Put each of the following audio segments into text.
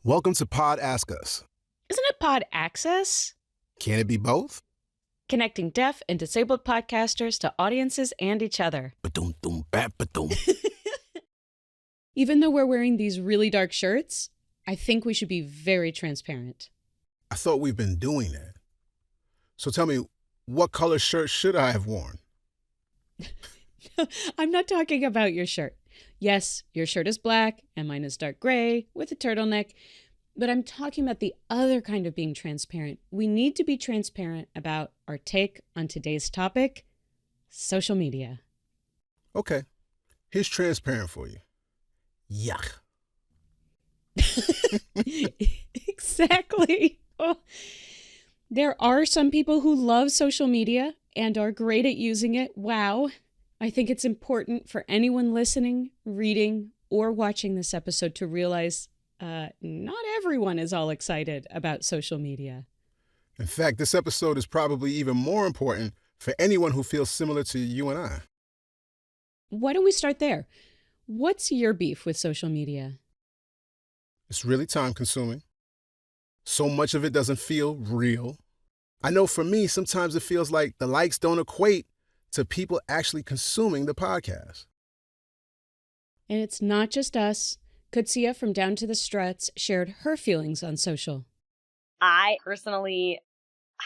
Welcome to Pod Ask Us. Isn't it Pod Access? Can it be both? Connecting deaf and disabled podcasters to audiences and each other. Ba-dum, bap, ba-dum. Even though we're wearing these really dark shirts, I think we should be very transparent. I thought we've been doing that. So tell me, what color shirt should I have worn? I'm not talking about your shirt. Yes, your shirt is black and mine is dark gray with a turtleneck, but I'm talking about the other kind of being transparent. We need to be transparent about our take on today's topic, social media. Okay, here's transparent for you. Yuck. Exactly. Oh. There are some people who love social media and are great at using it. Wow. I think it's important for anyone listening, reading, or watching this episode to realize not everyone is all excited about social media. In fact, this episode is probably even more important for anyone who feels similar to you and I. Why don't we start there? What's your beef with social media? It's really time-consuming. So much of it doesn't feel real. I know for me, sometimes it feels like the likes don't equate to people actually consuming the podcast. And it's not just us. Kutsia from Down to the Struts shared her feelings on social. I personally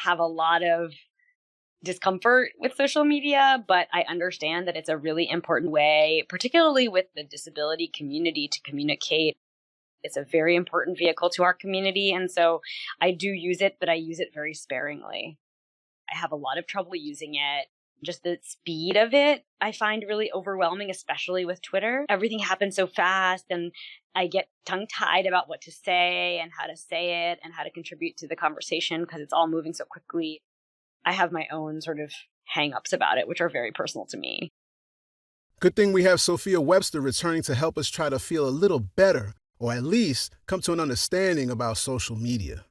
have a lot of discomfort with social media, but I understand that it's a really important way, particularly with the disability community, to communicate. It's a very important vehicle to our community. And so I do use it, but I use it very sparingly. I have a lot of trouble using it. Just the speed of it, I find really overwhelming, especially with Twitter. Everything happens so fast and I get tongue-tied about what to say and how to say it and how to contribute to the conversation because it's all moving so quickly. I have my own sort of hang-ups about it, which are very personal to me. Good thing we have Sophia Webster returning to help us try to feel a little better, or at least come to an understanding about social media.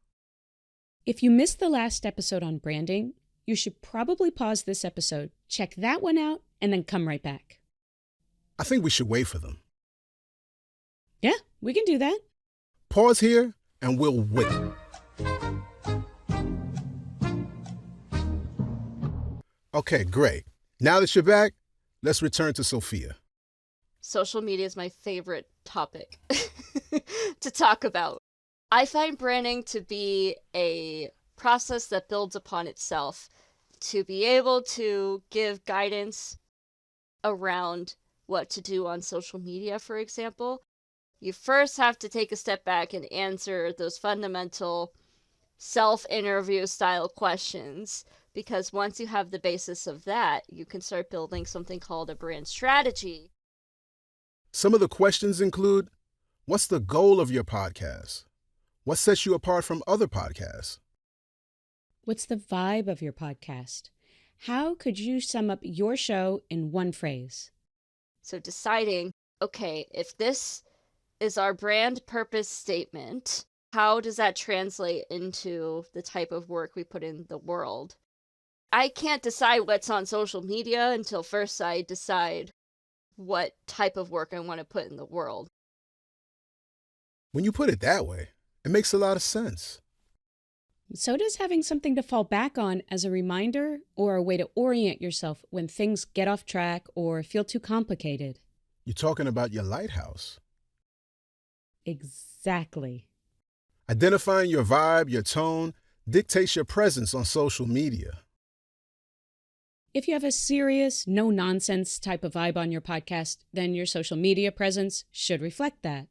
If you missed the last episode on branding, you should probably pause this episode, check that one out, and then come right back. I think we should wait for them. Yeah, we can do that. Pause here, and we'll wait. Okay, great. Now that you're back, let's return to Sophia. Social media is my favorite topic to talk about. I find branding to be a process that builds upon itself, to be able to give guidance around what to do on social media, for example. You first have to take a step back and answer those fundamental self-interview style questions, because once you have the basis of that, you can start building something called a brand strategy. Some of the questions include, what's the goal of your podcast? What sets you apart from other podcasts? What's the vibe of your podcast? How could you sum up your show in one phrase? So deciding, okay, if this is our brand purpose statement, how does that translate into the type of work we put in the world? I can't decide what's on social media until first I decide what type of work I want to put in the world. When you put it that way, it makes a lot of sense. So does having something to fall back on as a reminder or a way to orient yourself when things get off track or feel too complicated. You're talking about your lighthouse. Exactly. Identifying your vibe, your tone, dictates your presence on social media. If you have a serious, no-nonsense type of vibe on your podcast, then your social media presence should reflect that.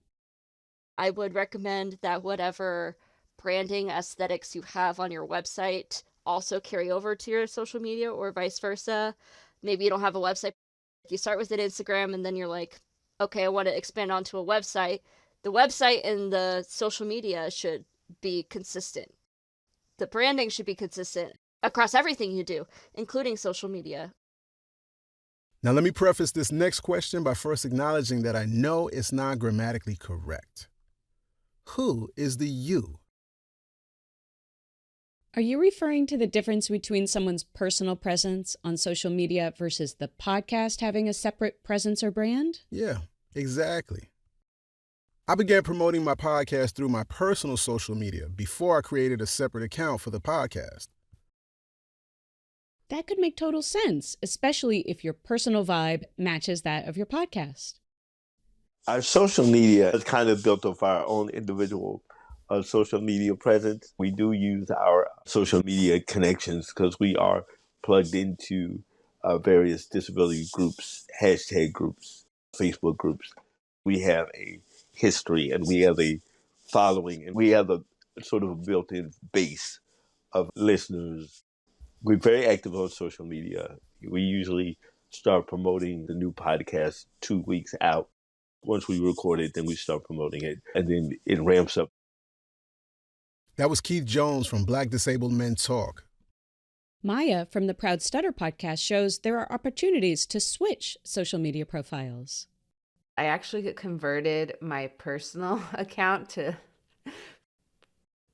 I would recommend that whatever branding aesthetics you have on your website also carry over to your social media, or vice versa. Maybe you don't have a website. You start with an Instagram and then you're like, okay, I want to expand onto a website. The website and the social media should be consistent. The branding should be consistent across everything you do, including social media. Now, let me preface this next question by first acknowledging that I know it's not grammatically correct. Who is the you? Are you referring to the difference between someone's personal presence on social media versus the podcast having a separate presence or brand? Yeah, exactly. I began promoting my podcast through my personal social media before I created a separate account for the podcast. That could make total sense, especially if your personal vibe matches that of your podcast. Our social media is kind of built off our own individual social media presence. We do use our social media connections because we are plugged into various disability groups, hashtag groups, Facebook groups. We have a history and we have a following and we have a sort of a built-in base of listeners. We're very active on social media. We usually start promoting the new podcast 2 weeks out. Once we record it, then we start promoting it, and then it ramps up. That was Keith Jones from Black Disabled Men Talk. Maya from the Proud Stutter podcast shows there are opportunities to switch social media profiles. I actually converted my personal account to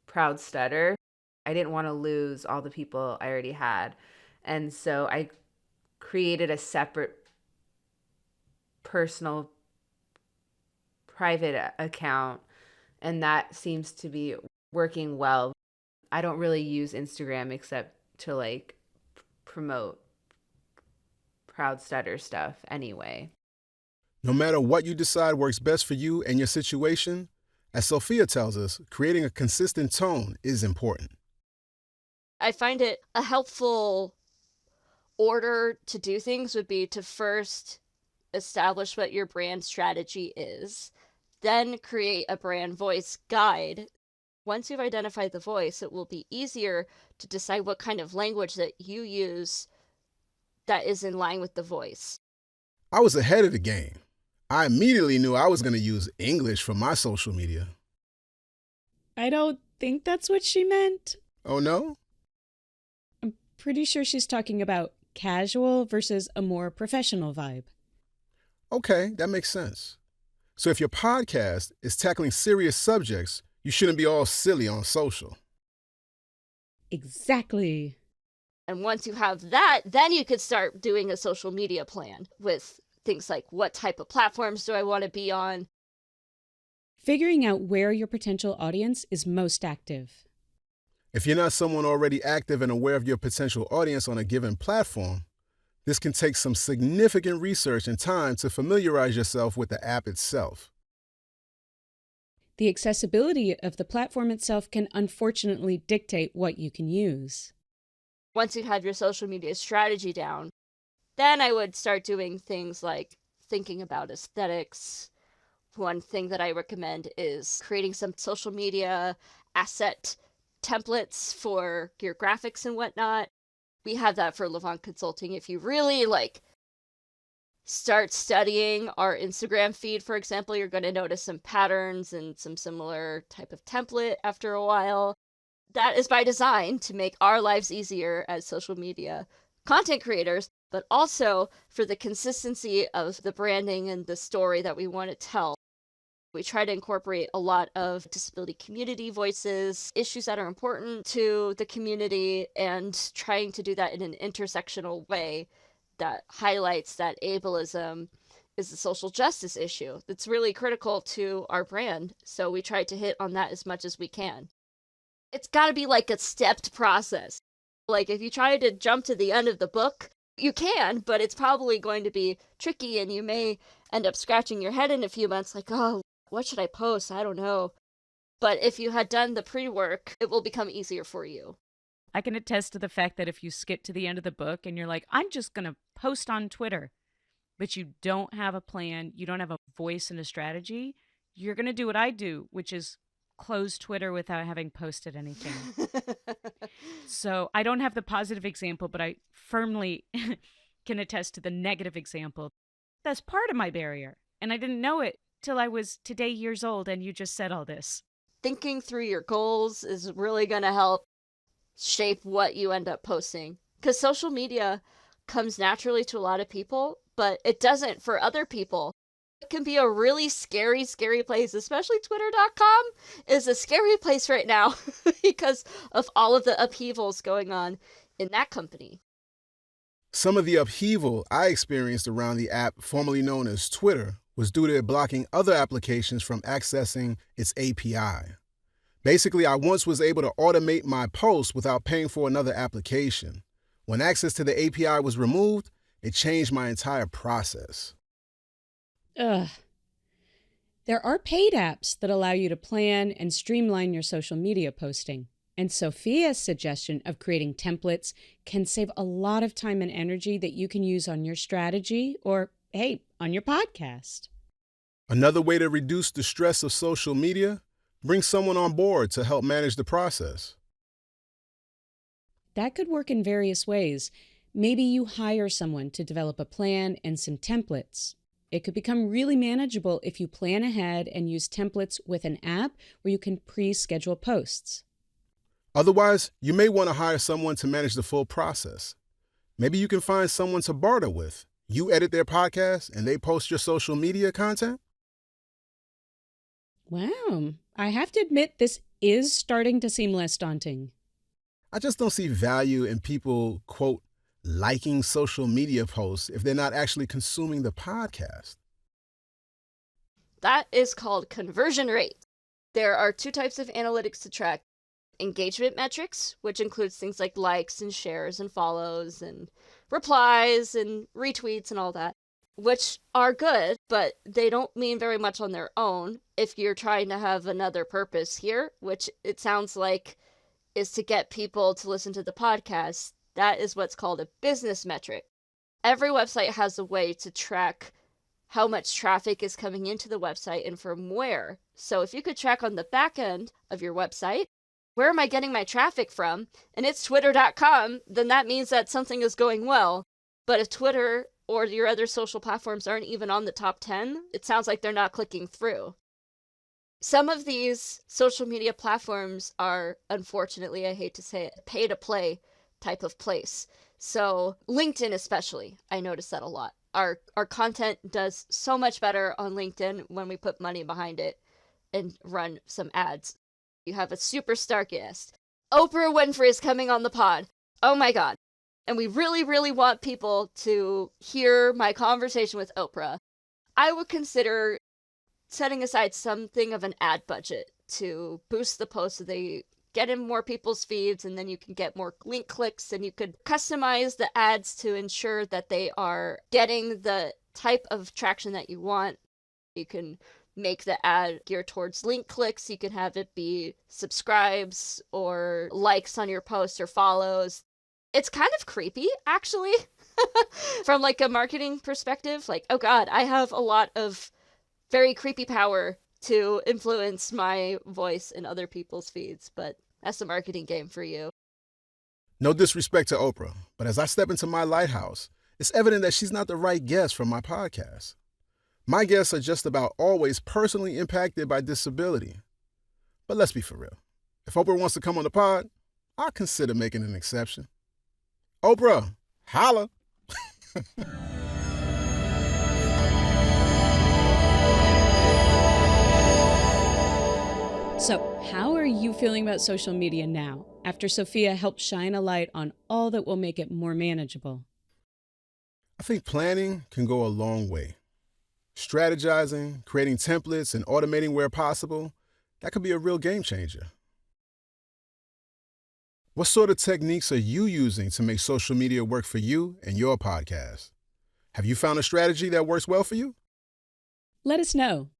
Proud Stutter. I didn't want to lose all the people I already had. And so I created a separate personal private account, and that seems to be working well. I don't really use Instagram except to promote Proud Stutter stuff anyway. No matter what you decide works best for you and your situation, as Sophia tells us, creating a consistent tone is important. I find it a helpful order to do things would be to first establish what your brand strategy is, then create a brand voice guide. Once you've identified the voice, it will be easier to decide what kind of language that you use that is in line with the voice. I was ahead of the game. I immediately knew I was going to use English for my social media. I don't think that's what she meant. Oh, no? I'm pretty sure she's talking about casual versus a more professional vibe. Okay, that makes sense. So if your podcast is tackling serious subjects, you shouldn't be all silly on social. Exactly. And once you have that, then you could start doing a social media plan with things like what type of platforms do I want to be on? Figuring out where your potential audience is most active. If you're not someone already active and aware of your potential audience on a given platform, this can take some significant research and time to familiarize yourself with the app itself. The accessibility of the platform itself can unfortunately dictate what you can use. Once you have your social media strategy down, then I would start doing things like thinking about aesthetics. One thing that I recommend is creating some social media asset templates for your graphics and whatnot. We have that for Levant Consulting. If you really start studying our Instagram feed, for example, you're going to notice some patterns and some similar type of template after a while. That is by design to make our lives easier as social media content creators, but also for the consistency of the branding and the story that we want to tell. We try to incorporate a lot of disability community voices, issues that are important to the community, and trying to do that in an intersectional way that highlights that ableism is a social justice issue that's really critical to our brand. So we try to hit on that as much as we can. It's got to be like a stepped process. Like if you try to jump to the end of the book, you can, but it's probably going to be tricky and you may end up scratching your head in a few months like, oh, what should I post? I don't know. But if you had done the pre-work, it will become easier for you. I can attest to the fact that if you skip to the end of the book and you're like, I'm just going to post on Twitter, but you don't have a plan, you don't have a voice and a strategy, you're going to do what I do, which is close Twitter without having posted anything. So I don't have the positive example, but I firmly can attest to the negative example. That's part of my barrier. And I didn't know it till I was today years old and you just said all this. Thinking through your goals is really going to help shape what you end up posting. Because social media comes naturally to a lot of people, but it doesn't for other people. It can be a really scary, scary place, especially Twitter.com is a scary place right now because of all of the upheavals going on in that company. Some of the upheaval I experienced around the app formerly known as Twitter was due to it blocking other applications from accessing its API. Basically, I once was able to automate my posts without paying for another application. When access to the API was removed, it changed my entire process. Ugh. There are paid apps that allow you to plan and streamline your social media posting. And Sophia's suggestion of creating templates can save a lot of time and energy that you can use on your strategy or, hey, on your podcast. Another way to reduce the stress of social media, bring someone on board to help manage the process. That could work in various ways. Maybe you hire someone to develop a plan and some templates. It could become really manageable if you plan ahead and use templates with an app where you can pre-schedule posts. Otherwise, you may want to hire someone to manage the full process. Maybe you can find someone to barter with. You edit their podcast and they post your social media content? Wow, I have to admit this is starting to seem less daunting. I just don't see value in people, quote, liking social media posts if they're not actually consuming the podcast. That is called conversion rate. There are two types of analytics to track. Engagement metrics, which includes things like likes and shares and follows and replies and retweets and all that, which are good, but they don't mean very much on their own if you're trying to have another purpose here, which it sounds like is to get people to listen to the podcast. That is what's called a business metric. Every website has a way to track how much traffic is coming into the website and from where. So if you could track on the back end of your website, where am I getting my traffic from? And it's twitter.com, then that means that something is going well. But if Twitter or your other social platforms aren't even on the top 10, it sounds like they're not clicking through. Some of these social media platforms are, unfortunately, I hate to say it, pay to play type of place. So LinkedIn especially, I notice that a lot. Our content does so much better on LinkedIn when we put money behind it and run some ads. You have a superstar guest. Oprah Winfrey is coming on the pod. Oh my God. And we really, really want people to hear my conversation with Oprah. I would consider setting aside something of an ad budget to boost the posts so they get in more people's feeds, and then you can get more link clicks, and you could customize the ads to ensure that they are getting the type of traction that you want. You can make the ad geared towards link clicks. You can have it be subscribes or likes on your posts or follows. It's kind of creepy, actually, from like a marketing perspective. Like, oh God, I have a lot of very creepy power to influence my voice in other people's feeds, but that's the marketing game for you. No disrespect to Oprah, but as I step into my lighthouse, it's evident that she's not the right guest for my podcast. My guests are just about always personally impacted by disability. But let's be for real. If Oprah wants to come on the pod, I'll consider making an exception. Oprah, holla! So, how are you feeling about social media now, after Sophia helped shine a light on all that will make it more manageable? I think planning can go a long way. Strategizing, creating templates, and automating where possible, that could be a real game changer. What sort of techniques are you using to make social media work for you and your podcast? Have you found a strategy that works well for you? Let us know.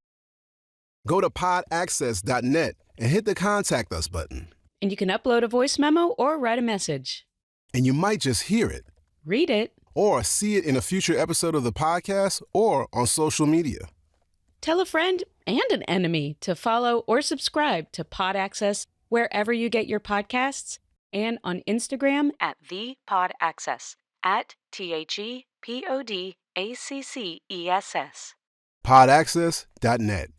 Go to podaccess.net and hit the Contact Us button. And you can upload a voice memo or write a message. And you might just hear it. Read it. Or see it in a future episode of the podcast or on social media. Tell a friend and an enemy to follow or subscribe to Pod Access wherever you get your podcasts, and on Instagram at @ThePodAccess, at ThePodAccess. Podaccess.net.